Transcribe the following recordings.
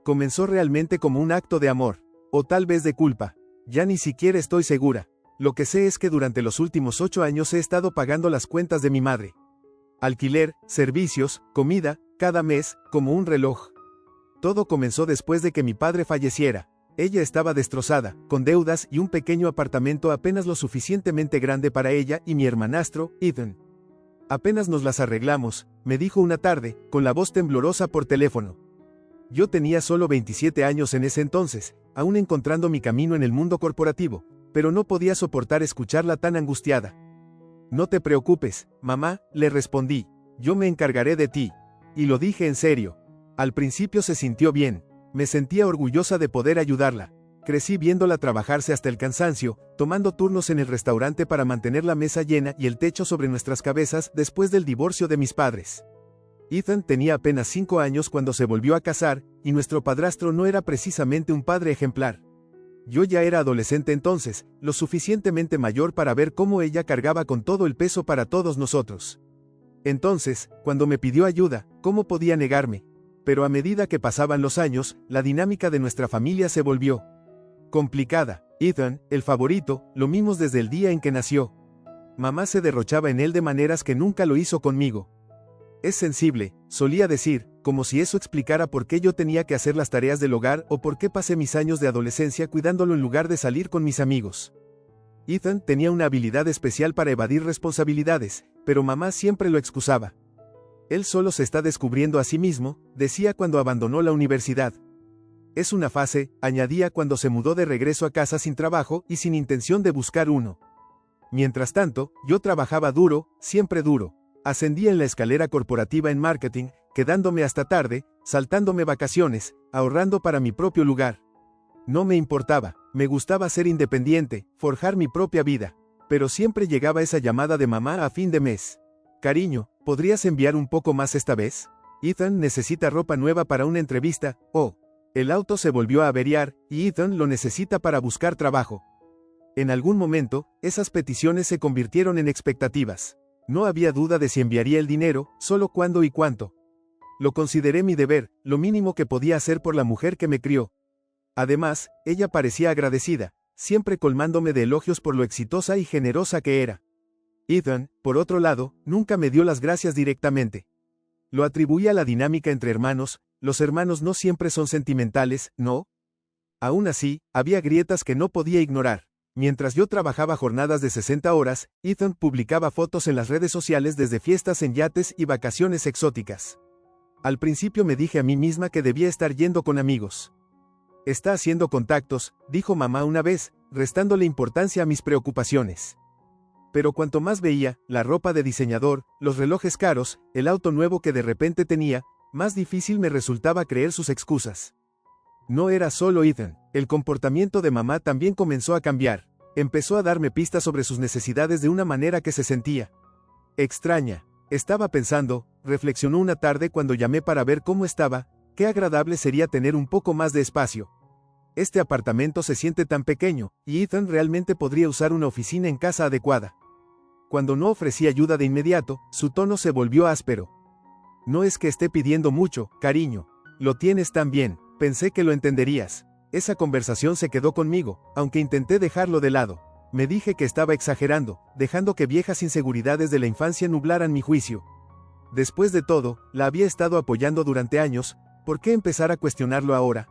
Comenzó realmente como un acto de amor, o tal vez de culpa. Ya ni siquiera estoy segura. Lo que sé es que durante los últimos 8 años he estado pagando las cuentas de mi madre. Alquiler, servicios, comida, cada mes, como un reloj. Todo comenzó después de que mi padre falleciera. Ella estaba destrozada, con deudas y un pequeño apartamento apenas lo suficientemente grande para ella y mi hermanastro, Ethan. Apenas nos las arreglamos, me dijo una tarde, con la voz temblorosa por teléfono. Yo tenía solo 27 años en ese entonces, aún encontrando mi camino en el mundo corporativo, pero no podía soportar escucharla tan angustiada. No te preocupes, mamá, le respondí, yo me encargaré de ti. Y lo dije en serio. Al principio se sintió bien, me sentía orgullosa de poder ayudarla. Crecí viéndola trabajarse hasta el cansancio, tomando turnos en el restaurante para mantener la mesa llena y el techo sobre nuestras cabezas después del divorcio de mis padres. Ethan tenía apenas 5 años cuando se volvió a casar, y nuestro padrastro no era precisamente un padre ejemplar. Yo ya era adolescente entonces, lo suficientemente mayor para ver cómo ella cargaba con todo el peso para todos nosotros. Entonces, cuando me pidió ayuda, ¿cómo podía negarme? Pero a medida que pasaban los años, la dinámica de nuestra familia se volvió complicada. Ethan, el favorito, lo mimos desde el día en que nació. Mamá se derrochaba en él de maneras que nunca lo hizo conmigo. Es sensible, solía decir, como si eso explicara por qué yo tenía que hacer las tareas del hogar o por qué pasé mis años de adolescencia cuidándolo en lugar de salir con mis amigos. Ethan tenía una habilidad especial para evadir responsabilidades, pero mamá siempre lo excusaba. Él solo se está descubriendo a sí mismo, decía cuando abandonó la universidad. Es una fase, añadía cuando se mudó de regreso a casa sin trabajo y sin intención de buscar uno. Mientras tanto, yo trabajaba duro, siempre duro. Ascendía en la escalera corporativa en marketing, quedándome hasta tarde, saltándome vacaciones, ahorrando para mi propio lugar. No me importaba, me gustaba ser independiente, forjar mi propia vida. Pero siempre llegaba esa llamada de mamá a fin de mes. Cariño, ¿podrías enviar un poco más esta vez? Ethan necesita ropa nueva para una entrevista, el auto se volvió a averiar, y Ethan lo necesita para buscar trabajo. En algún momento, esas peticiones se convirtieron en expectativas. No había duda de si enviaría el dinero, solo cuándo y cuánto. Lo consideré mi deber, lo mínimo que podía hacer por la mujer que me crió. Además, ella parecía agradecida, siempre colmándome de elogios por lo exitosa y generosa que era. Ethan, por otro lado, nunca me dio las gracias directamente. Lo atribuía a la dinámica entre hermanos, los hermanos no siempre son sentimentales, ¿no? Aún así, había grietas que no podía ignorar. Mientras yo trabajaba jornadas de 60 horas, Ethan publicaba fotos en las redes sociales desde fiestas en yates y vacaciones exóticas. Al principio me dije a mí misma que debía estar yendo con amigos. Está haciendo contactos, dijo mamá una vez, restándole importancia a mis preocupaciones. Pero cuanto más veía, la ropa de diseñador, los relojes caros, el auto nuevo que de repente tenía, más difícil me resultaba creer sus excusas. No era solo Ethan, el comportamiento de mamá también comenzó a cambiar. Empezó a darme pistas sobre sus necesidades de una manera que se sentía extraña. Estaba pensando, reflexionó una tarde cuando llamé para ver cómo estaba, qué agradable sería tener un poco más de espacio. Este apartamento se siente tan pequeño, y Ethan realmente podría usar una oficina en casa adecuada. Cuando no ofrecí ayuda de inmediato, su tono se volvió áspero. No es que esté pidiendo mucho, cariño. Lo tienes tan bien. Pensé que lo entenderías. Esa conversación se quedó conmigo, aunque intenté dejarlo de lado. Me dije que estaba exagerando, dejando que viejas inseguridades de la infancia nublaran mi juicio. Después de todo, la había estado apoyando durante años, ¿por qué empezar a cuestionarlo ahora?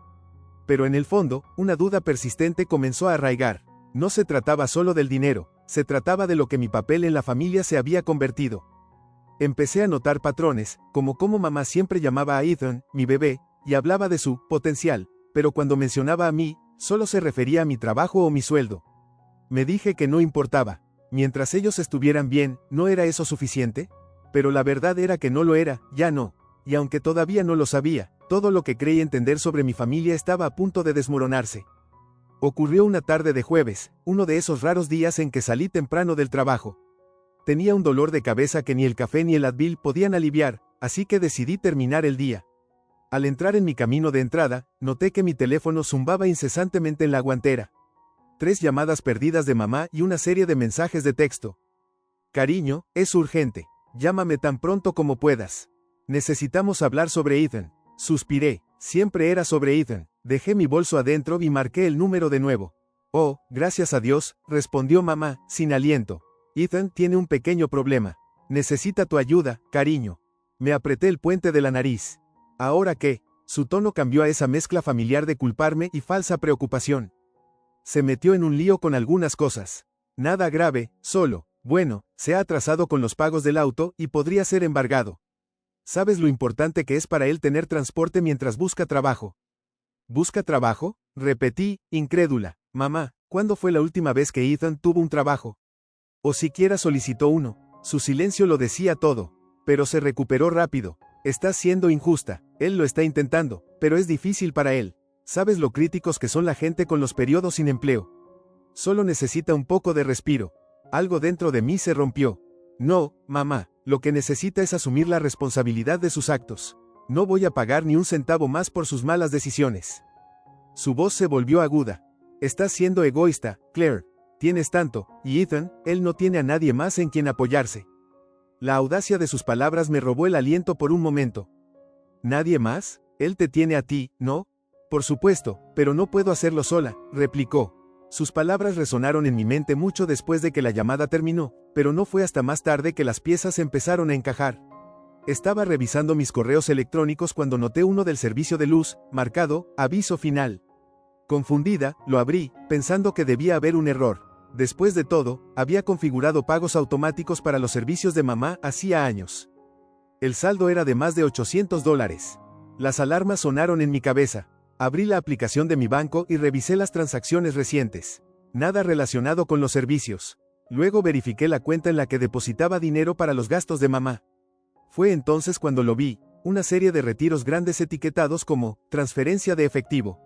Pero en el fondo, una duda persistente comenzó a arraigar. No se trataba solo del dinero, se trataba de lo que mi papel en la familia se había convertido. Empecé a notar patrones, como cómo mamá siempre llamaba a Ethan, mi bebé, y hablaba de su potencial, pero cuando mencionaba a mí, solo se refería a mi trabajo o mi sueldo. Me dije que no importaba. Mientras ellos estuvieran bien, ¿no era eso suficiente? Pero la verdad era que no lo era, ya no. Y aunque todavía no lo sabía, todo lo que creí entender sobre mi familia estaba a punto de desmoronarse. Ocurrió una tarde de jueves, uno de esos raros días en que salí temprano del trabajo. Tenía un dolor de cabeza que ni el café ni el Advil podían aliviar, así que decidí terminar el día. Al entrar en mi camino de entrada, noté que mi teléfono zumbaba incesantemente en la guantera. 3 llamadas perdidas de mamá y una serie de mensajes de texto. Cariño, es urgente. Llámame tan pronto como puedas. Necesitamos hablar sobre Ethan. Suspiré. Siempre era sobre Ethan. Dejé mi bolso adentro y marqué el número de nuevo. Oh, gracias a Dios, respondió mamá, sin aliento. Ethan tiene un pequeño problema. Necesita tu ayuda, cariño. Me apreté el puente de la nariz. ¿Ahora qué? Su tono cambió a esa mezcla familiar de culparme y falsa preocupación. Se metió en un lío con algunas cosas. Nada grave, solo, bueno, se ha atrasado con los pagos del auto y podría ser embargado. ¿Sabes lo importante que es para él tener transporte mientras busca trabajo? ¿Busca trabajo? Repetí, incrédula. Mamá, ¿cuándo fue la última vez que Ethan tuvo un trabajo? O siquiera solicitó uno. Su silencio lo decía todo. Pero se recuperó rápido. Estás siendo injusta. Él lo está intentando, pero es difícil para él. ¿Sabes lo críticos que son la gente con los periodos sin empleo? Solo necesita un poco de respiro. Algo dentro de mí se rompió. No, mamá, lo que necesita es asumir la responsabilidad de sus actos. No voy a pagar ni un centavo más por sus malas decisiones. Su voz se volvió aguda. Estás siendo egoísta, Claire. Tienes tanto, y Ethan, él no tiene a nadie más en quien apoyarse. La audacia de sus palabras me robó el aliento por un momento. ¿Nadie más? Él te tiene a ti, ¿no? Por supuesto, pero no puedo hacerlo sola, replicó. Sus palabras resonaron en mi mente mucho después de que la llamada terminó, pero no fue hasta más tarde que las piezas empezaron a encajar. Estaba revisando mis correos electrónicos cuando noté uno del servicio de luz, marcado, aviso final. Confundida, lo abrí, pensando que debía haber un error. Después de todo, había configurado pagos automáticos para los servicios de mamá hacía años. El saldo era de más de $800. Las alarmas sonaron en mi cabeza. Abrí la aplicación de mi banco y revisé las transacciones recientes. Nada relacionado con los servicios. Luego verifiqué la cuenta en la que depositaba dinero para los gastos de mamá. Fue entonces cuando lo vi, una serie de retiros grandes etiquetados como transferencia de efectivo.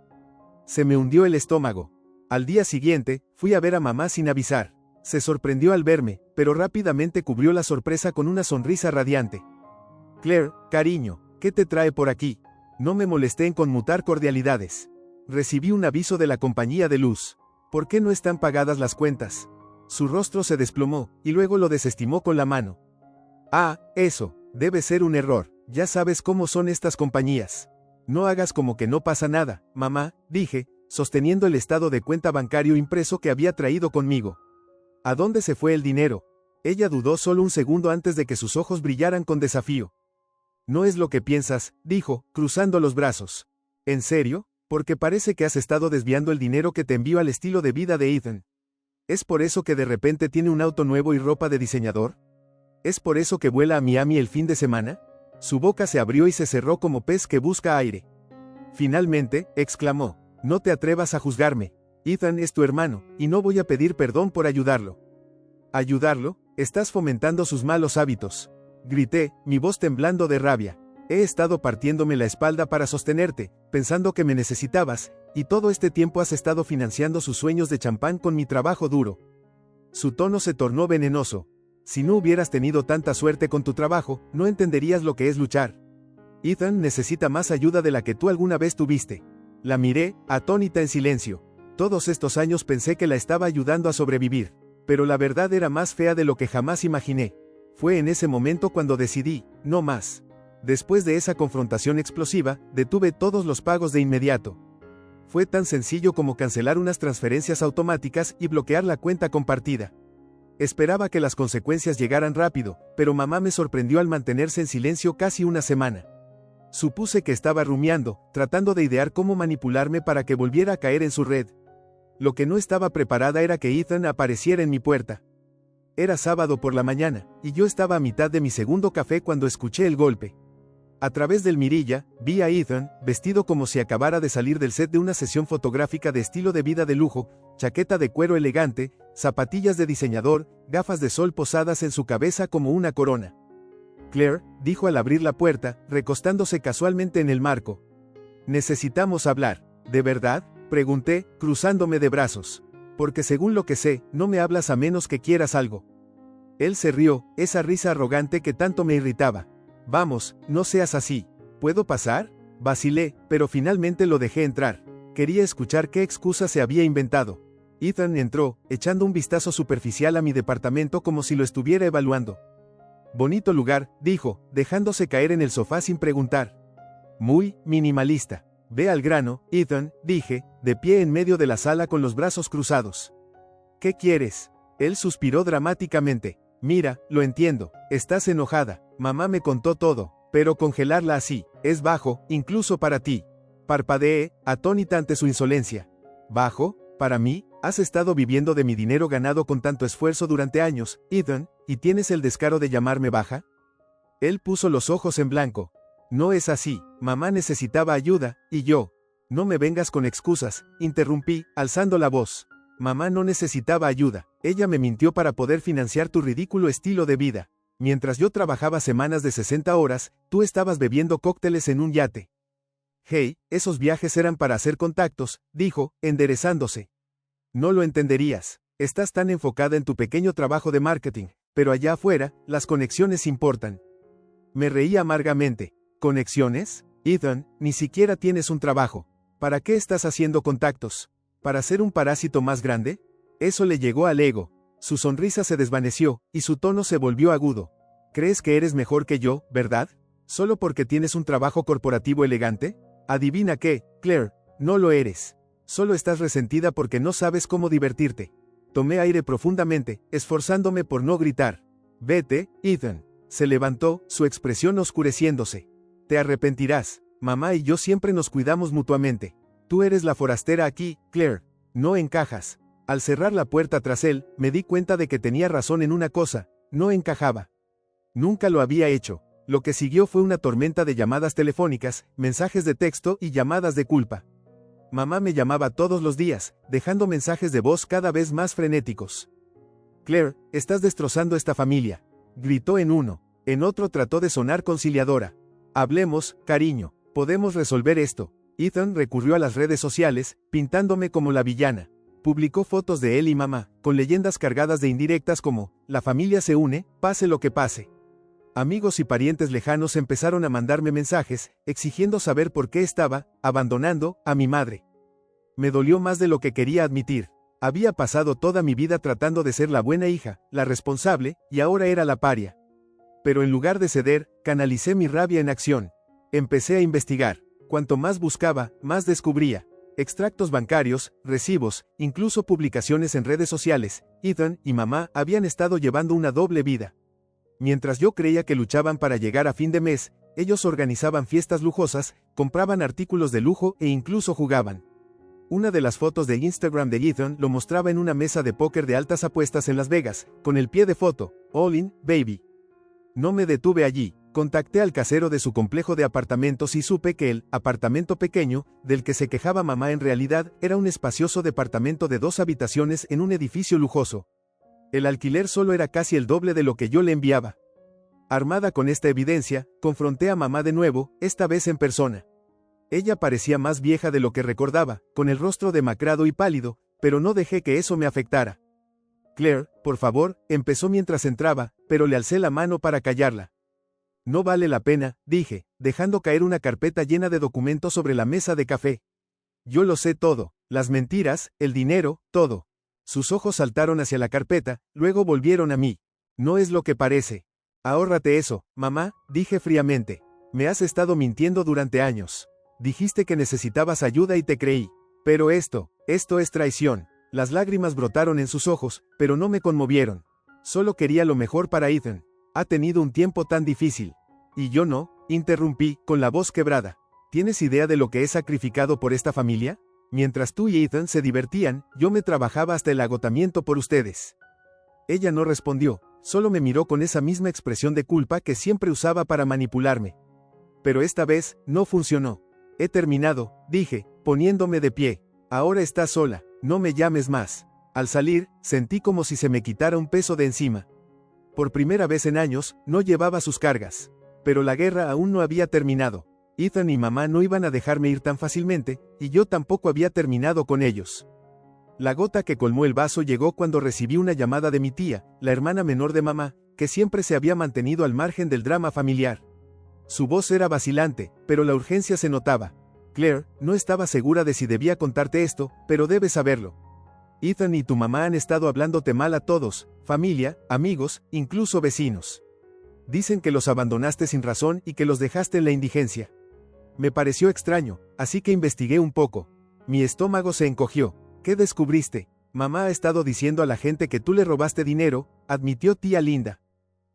Se me hundió el estómago. Al día siguiente, fui a ver a mamá sin avisar. Se sorprendió al verme, pero rápidamente cubrió la sorpresa con una sonrisa radiante. Claire, cariño, ¿qué te trae por aquí? No me molesté en conmutar cordialidades. Recibí un aviso de la compañía de luz. ¿Por qué no están pagadas las cuentas? Su rostro se desplomó, y luego lo desestimó con la mano. Ah, eso, debe ser un error. Ya sabes cómo son estas compañías. No hagas como que no pasa nada, mamá, dije, sosteniendo el estado de cuenta bancario impreso que había traído conmigo. ¿A dónde se fue el dinero? Ella dudó solo un segundo antes de que sus ojos brillaran con desafío. No es lo que piensas, dijo, cruzando los brazos. ¿En serio? Porque parece que has estado desviando el dinero que te envío al estilo de vida de Ethan. ¿Es por eso que de repente tiene un auto nuevo y ropa de diseñador? ¿Es por eso que vuela a Miami el fin de semana? Su boca se abrió y se cerró como pez que busca aire. Finalmente, exclamó, no te atrevas a juzgarme. Ethan es tu hermano, y no voy a pedir perdón por ayudarlo. ¿Ayudarlo? Estás fomentando sus malos hábitos. Grité, mi voz temblando de rabia. He estado partiéndome la espalda para sostenerte, pensando que me necesitabas, y todo este tiempo has estado financiando sus sueños de champán con mi trabajo duro. Su tono se tornó venenoso. Si no hubieras tenido tanta suerte con tu trabajo, no entenderías lo que es luchar. Ethan necesita más ayuda de la que tú alguna vez tuviste. La miré, atónita en silencio. Todos estos años pensé que la estaba ayudando a sobrevivir, pero la verdad era más fea de lo que jamás imaginé. Fue en ese momento cuando decidí, no más. Después de esa confrontación explosiva, detuve todos los pagos de inmediato. Fue tan sencillo como cancelar unas transferencias automáticas y bloquear la cuenta compartida. Esperaba que las consecuencias llegaran rápido, pero mamá me sorprendió al mantenerse en silencio casi una semana. Supuse que estaba rumiando, tratando de idear cómo manipularme para que volviera a caer en su red. Lo que no estaba preparada era que Ethan apareciera en mi puerta. Era sábado por la mañana, y yo estaba a mitad de mi segundo café cuando escuché el golpe. A través del mirilla, vi a Ethan, vestido como si acabara de salir del set de una sesión fotográfica de estilo de vida de lujo, chaqueta de cuero elegante, zapatillas de diseñador, gafas de sol posadas en su cabeza como una corona. Claire, dijo al abrir la puerta, recostándose casualmente en el marco. ¿Necesitamos hablar? ¿De verdad? Pregunté, cruzándome de brazos. Porque según lo que sé, no me hablas a menos que quieras algo. Él se rió, esa risa arrogante que tanto me irritaba. Vamos, no seas así. ¿Puedo pasar? Vacilé, pero finalmente lo dejé entrar. Quería escuchar qué excusa se había inventado. Ethan entró, echando un vistazo superficial a mi departamento como si lo estuviera evaluando. Bonito lugar, dijo, dejándose caer en el sofá sin preguntar. Muy minimalista. Ve al grano, Ethan, dije, de pie en medio de la sala con los brazos cruzados. ¿Qué quieres? Él suspiró dramáticamente. Mira, lo entiendo, estás enojada, mamá me contó todo, pero congelarla así, es bajo, incluso para ti. Parpadeé, atónita ante su insolencia. ¿Bajo? ¿Para mí? Has estado viviendo de mi dinero ganado con tanto esfuerzo durante años, Ethan, ¿y tienes el descaro de llamarme baja? Él puso los ojos en blanco. No es así, mamá necesitaba ayuda, y yo. No me vengas con excusas, interrumpí, alzando la voz. Mamá no necesitaba ayuda, ella me mintió para poder financiar tu ridículo estilo de vida. Mientras yo trabajaba semanas de 60 horas, tú estabas bebiendo cócteles en un yate. Hey, esos viajes eran para hacer contactos, dijo, enderezándose. No lo entenderías, estás tan enfocada en tu pequeño trabajo de marketing, pero allá afuera, las conexiones importan. Me reí amargamente. ¿Conexiones? Ethan, ni siquiera tienes un trabajo. ¿Para qué estás haciendo contactos? ¿Para ser un parásito más grande? Eso le llegó al ego. Su sonrisa se desvaneció, y su tono se volvió agudo. ¿Crees que eres mejor que yo, verdad? ¿Solo porque tienes un trabajo corporativo elegante? Adivina qué, Claire, no lo eres. Solo estás resentida porque no sabes cómo divertirte. Tomé aire profundamente, esforzándome por no gritar. Vete, Ethan. Se levantó, su expresión oscureciéndose. Te arrepentirás, mamá y yo siempre nos cuidamos mutuamente. Tú eres la forastera aquí, Claire. No encajas. Al cerrar la puerta tras él, me di cuenta de que tenía razón en una cosa, no encajaba. Nunca lo había hecho. Lo que siguió fue una tormenta de llamadas telefónicas, mensajes de texto y llamadas de culpa. Mamá me llamaba todos los días, dejando mensajes de voz cada vez más frenéticos. Claire, estás destrozando esta familia. Gritó en uno. En otro trató de sonar conciliadora. Hablemos, cariño, podemos resolver esto. Ethan recurrió a las redes sociales, pintándome como la villana. Publicó fotos de él y mamá, con leyendas cargadas de indirectas como, la familia se une, pase lo que pase. Amigos y parientes lejanos empezaron a mandarme mensajes, exigiendo saber por qué estaba, abandonando, a mi madre. Me dolió más de lo que quería admitir. Había pasado toda mi vida tratando de ser la buena hija, la responsable, y ahora era la paria. Pero en lugar de ceder, canalicé mi rabia en acción. Empecé a investigar. Cuanto más buscaba, más descubría. Extractos bancarios, recibos, incluso publicaciones en redes sociales. Ethan y mamá habían estado llevando una doble vida. Mientras yo creía que luchaban para llegar a fin de mes, ellos organizaban fiestas lujosas, compraban artículos de lujo e incluso jugaban. Una de las fotos de Instagram de Ethan lo mostraba en una mesa de póker de altas apuestas en Las Vegas, con el pie de foto, All in, baby. No me detuve allí, contacté al casero de su complejo de apartamentos y supe que el apartamento pequeño, del que se quejaba mamá en realidad, era un espacioso departamento de 2 habitaciones en un edificio lujoso. El alquiler solo era casi el doble de lo que yo le enviaba. Armada con esta evidencia, confronté a mamá de nuevo, esta vez en persona. Ella parecía más vieja de lo que recordaba, con el rostro demacrado y pálido, pero no dejé que eso me afectara. Claire, por favor, empezó mientras entraba, pero le alcé la mano para callarla. No vale la pena, dije, dejando caer una carpeta llena de documentos sobre la mesa de café. Yo lo sé todo, las mentiras, el dinero, todo. Sus ojos saltaron hacia la carpeta, luego volvieron a mí. No es lo que parece. Ahórrate eso, mamá, dije fríamente. Me has estado mintiendo durante años. Dijiste que necesitabas ayuda y te creí. Pero esto es traición. Las lágrimas brotaron en sus ojos, pero no me conmovieron. Solo quería lo mejor para Ethan. Ha tenido un tiempo tan difícil. Y yo no, interrumpí, con la voz quebrada. ¿Tienes idea de lo que he sacrificado por esta familia? Mientras tú y Ethan se divertían, yo me trabajaba hasta el agotamiento por ustedes. Ella no respondió, solo me miró con esa misma expresión de culpa que siempre usaba para manipularme. Pero esta vez, no funcionó. He terminado, dije, poniéndome de pie. Ahora estás sola, no me llames más. Al salir, sentí como si se me quitara un peso de encima. Por primera vez en años, no llevaba sus cargas. Pero la guerra aún no había terminado. Ethan y mamá no iban a dejarme ir tan fácilmente, y yo tampoco había terminado con ellos. La gota que colmó el vaso llegó cuando recibí una llamada de mi tía, la hermana menor de mamá, que siempre se había mantenido al margen del drama familiar. Su voz era vacilante, pero la urgencia se notaba. Claire, no estaba segura de si debía contarte esto, pero debes saberlo. Ethan y tu mamá han estado hablándote mal a todos, familia, amigos, incluso vecinos. Dicen que los abandonaste sin razón y que los dejaste en la indigencia. Me pareció extraño, así que investigué un poco. Mi estómago se encogió. ¿Qué descubriste? Mamá ha estado diciendo a la gente que tú le robaste dinero, admitió tía Linda.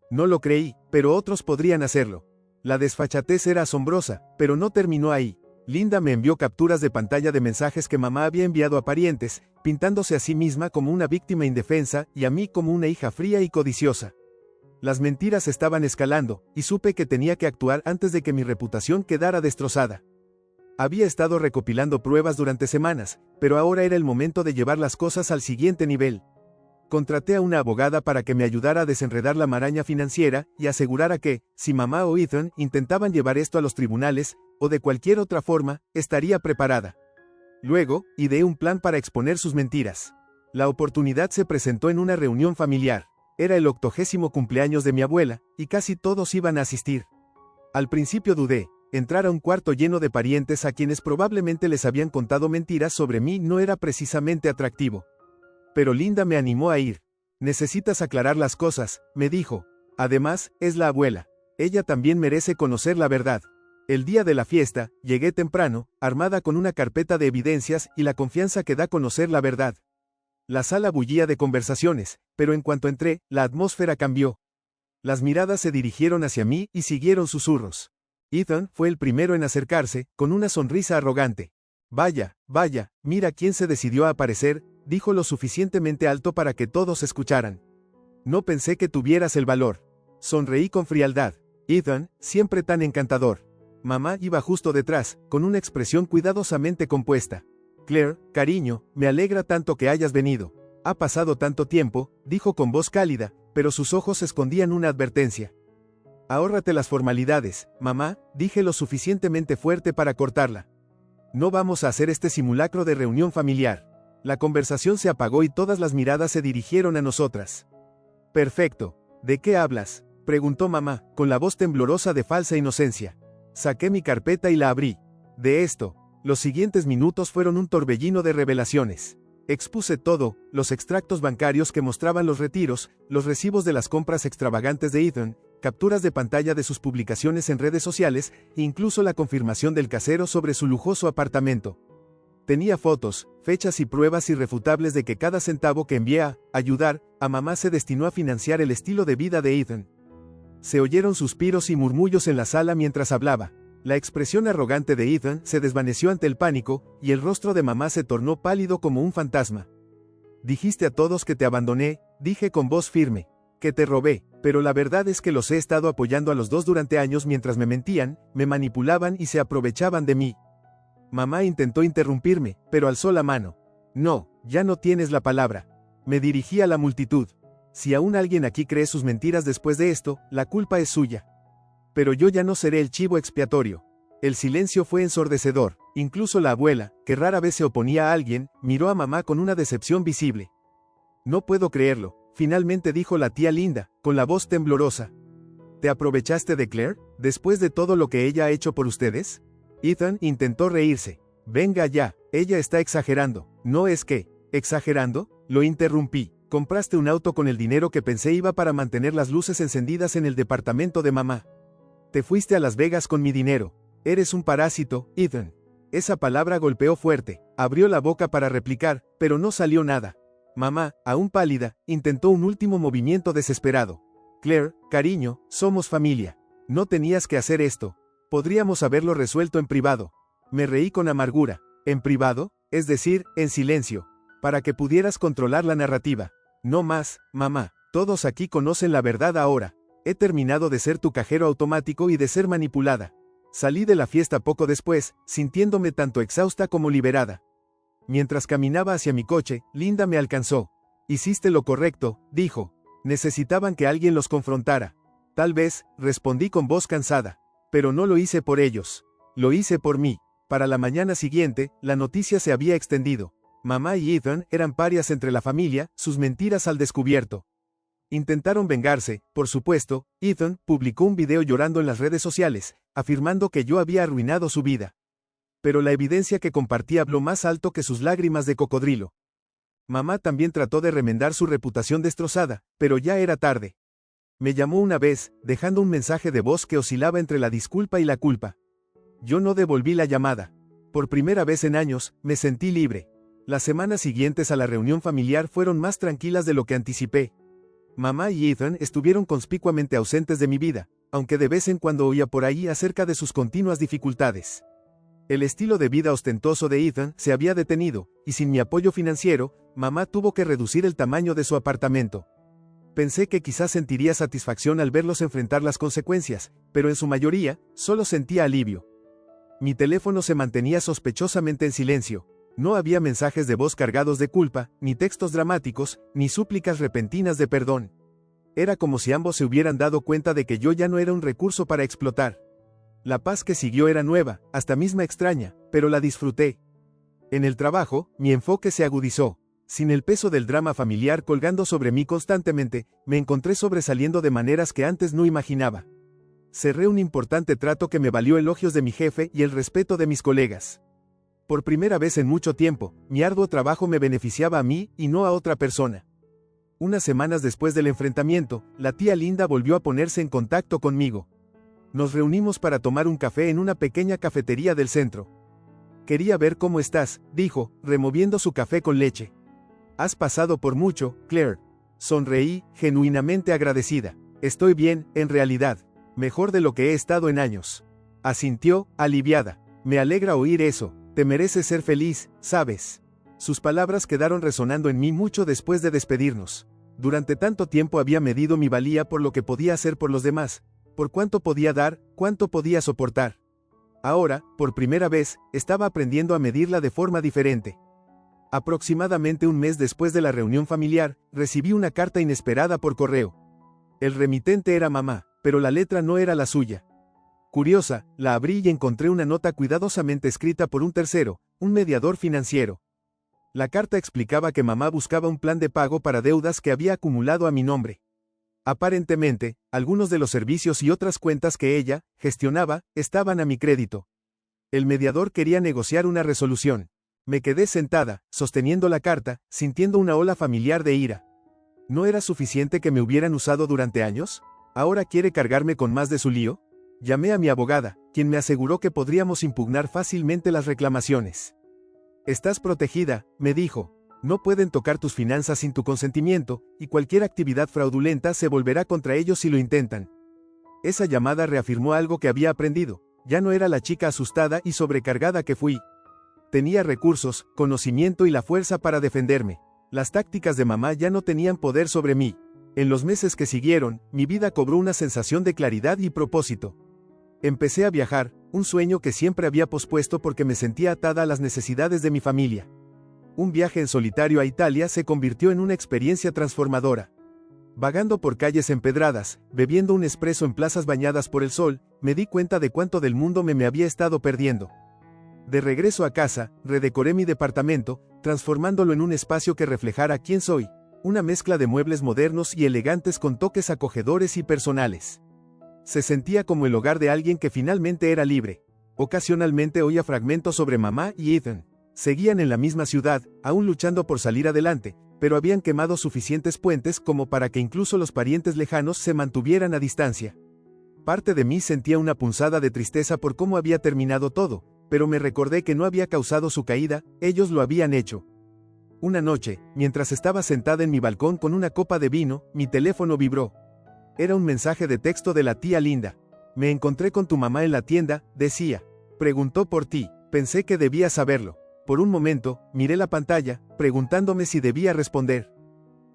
No lo creí, pero otros podrían hacerlo. La desfachatez era asombrosa, pero no terminó ahí. Linda me envió capturas de pantalla de mensajes que mamá había enviado a parientes, pintándose a sí misma como una víctima indefensa y a mí como una hija fría y codiciosa. Las mentiras estaban escalando, y supe que tenía que actuar antes de que mi reputación quedara destrozada. Había estado recopilando pruebas durante semanas, pero ahora era el momento de llevar las cosas al siguiente nivel. Contraté a una abogada para que me ayudara a desenredar la maraña financiera y asegurara que, si mamá o Ethan intentaban llevar esto a los tribunales, o de cualquier otra forma, estaría preparada. Luego, ideé un plan para exponer sus mentiras. La oportunidad se presentó en una reunión familiar. Era el 80º cumpleaños de mi abuela, y casi todos iban a asistir. Al principio dudé. Entrar a un cuarto lleno de parientes a quienes probablemente les habían contado mentiras sobre mí no era precisamente atractivo. Pero Linda me animó a ir. Necesitas aclarar las cosas, me dijo. Además, es la abuela. Ella también merece conocer la verdad. El día de la fiesta, llegué temprano, armada con una carpeta de evidencias y la confianza que da conocer la verdad. La sala bullía de conversaciones, pero en cuanto entré, la atmósfera cambió. Las miradas se dirigieron hacia mí y siguieron susurros. Ethan fue el primero en acercarse, con una sonrisa arrogante. Vaya, vaya, mira quién se decidió a aparecer, dijo lo suficientemente alto para que todos escucharan. No pensé que tuvieras el valor. Sonreí con frialdad. Ethan, siempre tan encantador. Mamá iba justo detrás, con una expresión cuidadosamente compuesta. Claire, cariño, me alegra tanto que hayas venido. Ha pasado tanto tiempo, dijo con voz cálida, pero sus ojos escondían una advertencia. Ahórrate las formalidades, mamá, dije lo suficientemente fuerte para cortarla. No vamos a hacer este simulacro de reunión familiar. La conversación se apagó y todas las miradas se dirigieron a nosotras. Perfecto. ¿De qué hablas?, preguntó mamá, con la voz temblorosa de falsa inocencia. Saqué mi carpeta y la abrí. De esto, los siguientes minutos fueron un torbellino de revelaciones. Expuse todo, los extractos bancarios que mostraban los retiros, los recibos de las compras extravagantes de Ethan, capturas de pantalla de sus publicaciones en redes sociales, e incluso la confirmación del casero sobre su lujoso apartamento. Tenía fotos, fechas y pruebas irrefutables de que cada centavo que envié a ayudar a mamá se destinó a financiar el estilo de vida de Ethan. Se oyeron suspiros y murmullos en la sala mientras hablaba. La expresión arrogante de Ethan se desvaneció ante el pánico, y el rostro de mamá se tornó pálido como un fantasma. Dijiste a todos que te abandoné, dije con voz firme. Que te robé, pero la verdad es que los he estado apoyando a los dos durante años mientras me mentían, me manipulaban y se aprovechaban de mí. Mamá intentó interrumpirme, pero alzó la mano. No, ya no tienes la palabra. Me dirigí a la multitud. Si aún alguien aquí cree sus mentiras después de esto, la culpa es suya. Pero yo ya no seré el chivo expiatorio. El silencio fue ensordecedor, incluso la abuela, que rara vez se oponía a alguien, miró a mamá con una decepción visible. No puedo creerlo. Finalmente dijo la tía Linda, con la voz temblorosa. ¿Te aprovechaste de Claire, después de todo lo que ella ha hecho por ustedes? Ethan intentó reírse. Venga ya, ella está exagerando. ¿No es que, exagerando? Lo interrumpí. Compraste un auto con el dinero que pensé iba para mantener las luces encendidas en el departamento de mamá. Te fuiste a Las Vegas con mi dinero. Eres un parásito, Ethan. Esa palabra golpeó fuerte. Abrió la boca para replicar, pero no salió nada. Mamá, aún pálida, intentó un último movimiento desesperado. Claire, cariño, somos familia. No tenías que hacer esto. Podríamos haberlo resuelto en privado. Me reí con amargura. ¿En privado? Es decir, en silencio. Para que pudieras controlar la narrativa. No más, mamá. Todos aquí conocen la verdad ahora. He terminado de ser tu cajero automático y de ser manipulada. Salí de la fiesta poco después, sintiéndome tanto exhausta como liberada. Mientras caminaba hacia mi coche, Linda me alcanzó. Hiciste lo correcto, dijo. Necesitaban que alguien los confrontara. Tal vez, respondí con voz cansada. Pero no lo hice por ellos. Lo hice por mí. Para la mañana siguiente, la noticia se había extendido. Mamá y Ethan eran parias entre la familia, sus mentiras al descubierto. Intentaron vengarse, por supuesto. Ethan publicó un video llorando en las redes sociales, afirmando que yo había arruinado su vida. Pero la evidencia que compartía habló más alto que sus lágrimas de cocodrilo. Mamá también trató de remendar su reputación destrozada, pero ya era tarde. Me llamó una vez, dejando un mensaje de voz que oscilaba entre la disculpa y la culpa. Yo no devolví la llamada. Por primera vez en años, me sentí libre. Las semanas siguientes a la reunión familiar fueron más tranquilas de lo que anticipé. Mamá y Ethan estuvieron conspicuamente ausentes de mi vida, aunque de vez en cuando oía por ahí acerca de sus continuas dificultades. El estilo de vida ostentoso de Ethan se había detenido, y sin mi apoyo financiero, mamá tuvo que reducir el tamaño de su apartamento. Pensé que quizás sentiría satisfacción al verlos enfrentar las consecuencias, pero en su mayoría, solo sentía alivio. Mi teléfono se mantenía sospechosamente en silencio. No había mensajes de voz cargados de culpa, ni textos dramáticos, ni súplicas repentinas de perdón. Era como si ambos se hubieran dado cuenta de que yo ya no era un recurso para explotar. La paz que siguió era nueva, hasta misma extraña, pero la disfruté. En el trabajo, mi enfoque se agudizó. Sin el peso del drama familiar colgando sobre mí constantemente, me encontré sobresaliendo de maneras que antes no imaginaba. Cerré un importante trato que me valió elogios de mi jefe y el respeto de mis colegas. Por primera vez en mucho tiempo, mi arduo trabajo me beneficiaba a mí y no a otra persona. Unas semanas después del enfrentamiento, la tía Linda volvió a ponerse en contacto conmigo. Nos reunimos para tomar un café en una pequeña cafetería del centro. Quería ver cómo estás, dijo, removiendo su café con leche. Has pasado por mucho, Claire. Sonreí, genuinamente agradecida. Estoy bien, en realidad. Mejor de lo que he estado en años. Asintió, aliviada. Me alegra oír eso. Te mereces ser feliz, ¿sabes? Sus palabras quedaron resonando en mí mucho después de despedirnos. Durante tanto tiempo había medido mi valía por lo que podía hacer por los demás, por cuánto podía dar, cuánto podía soportar. Ahora, por primera vez, estaba aprendiendo a medirla de forma diferente. Aproximadamente un mes después de la reunión familiar, recibí una carta inesperada por correo. El remitente era mamá, pero la letra no era la suya. Curiosa, la abrí y encontré una nota cuidadosamente escrita por un tercero, un mediador financiero. La carta explicaba que mamá buscaba un plan de pago para deudas que había acumulado a mi nombre. Aparentemente, algunos de los servicios y otras cuentas que ella gestionaba estaban a mi crédito. El mediador quería negociar una resolución. Me quedé sentada, sosteniendo la carta, sintiendo una ola familiar de ira. ¿No era suficiente que me hubieran usado durante años? ¿Ahora quiere cargarme con más de su lío? Llamé a mi abogada, quien me aseguró que podríamos impugnar fácilmente las reclamaciones. Estás protegida, me dijo. No pueden tocar tus finanzas sin tu consentimiento, y cualquier actividad fraudulenta se volverá contra ellos si lo intentan. Esa llamada reafirmó algo que había aprendido. Ya no era la chica asustada y sobrecargada que fui. Tenía recursos, conocimiento y la fuerza para defenderme. Las tácticas de mamá ya no tenían poder sobre mí. En los meses que siguieron, mi vida cobró una sensación de claridad y propósito. Empecé a viajar, un sueño que siempre había pospuesto porque me sentía atada a las necesidades de mi familia. Un viaje en solitario a Italia se convirtió en una experiencia transformadora. Vagando por calles empedradas, bebiendo un espresso en plazas bañadas por el sol, me di cuenta de cuánto del mundo me había estado perdiendo. De regreso a casa, redecoré mi departamento, transformándolo en un espacio que reflejara quién soy, una mezcla de muebles modernos y elegantes con toques acogedores y personales. Se sentía como el hogar de alguien que finalmente era libre. Ocasionalmente oía fragmentos sobre mamá y Ethan. Seguían en la misma ciudad, aún luchando por salir adelante, pero habían quemado suficientes puentes como para que incluso los parientes lejanos se mantuvieran a distancia. Parte de mí sentía una punzada de tristeza por cómo había terminado todo, pero me recordé que no había causado su caída, ellos lo habían hecho. Una noche, mientras estaba sentada en mi balcón con una copa de vino, mi teléfono vibró. Era un mensaje de texto de la tía Linda. Me encontré con tu mamá en la tienda, decía. Preguntó por ti, pensé que debía saberlo. Por un momento, miré la pantalla, preguntándome si debía responder.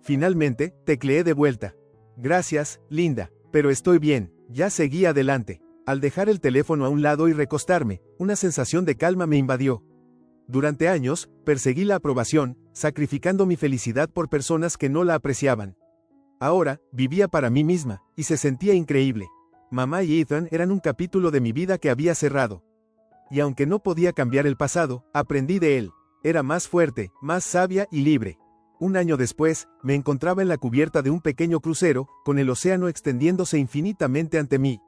Finalmente, tecleé de vuelta. Gracias, Linda, pero estoy bien, ya seguí adelante. Al dejar el teléfono a un lado y recostarme, una sensación de calma me invadió. Durante años, perseguí la aprobación, sacrificando mi felicidad por personas que no la apreciaban. Ahora, vivía para mí misma, y se sentía increíble. Mamá y Ethan eran un capítulo de mi vida que había cerrado. Y aunque no podía cambiar el pasado, aprendí de él. Era más fuerte, más sabia y libre. Un año después, me encontraba en la cubierta de un pequeño crucero, con el océano extendiéndose infinitamente ante mí.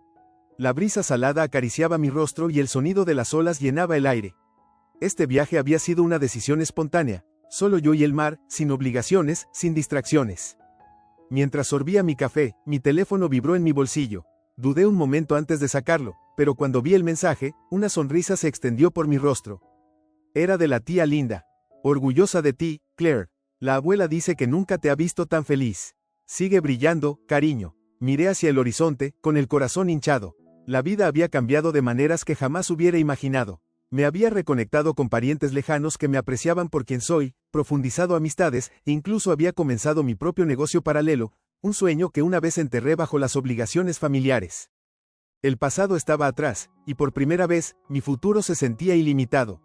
La brisa salada acariciaba mi rostro y el sonido de las olas llenaba el aire. Este viaje había sido una decisión espontánea, solo yo y el mar, sin obligaciones, sin distracciones. Mientras sorbía mi café, mi teléfono vibró en mi bolsillo. Dudé un momento antes de sacarlo, pero cuando vi el mensaje, una sonrisa se extendió por mi rostro. Era de la tía Linda. Orgullosa de ti, Claire. La abuela dice que nunca te ha visto tan feliz. Sigue brillando, cariño. Miré hacia el horizonte, con el corazón hinchado. La vida había cambiado de maneras que jamás hubiera imaginado. Me había reconectado con parientes lejanos que me apreciaban por quien soy, profundizado amistades, e incluso había comenzado mi propio negocio paralelo, un sueño que una vez enterré bajo las obligaciones familiares. El pasado estaba atrás, y por primera vez, mi futuro se sentía ilimitado.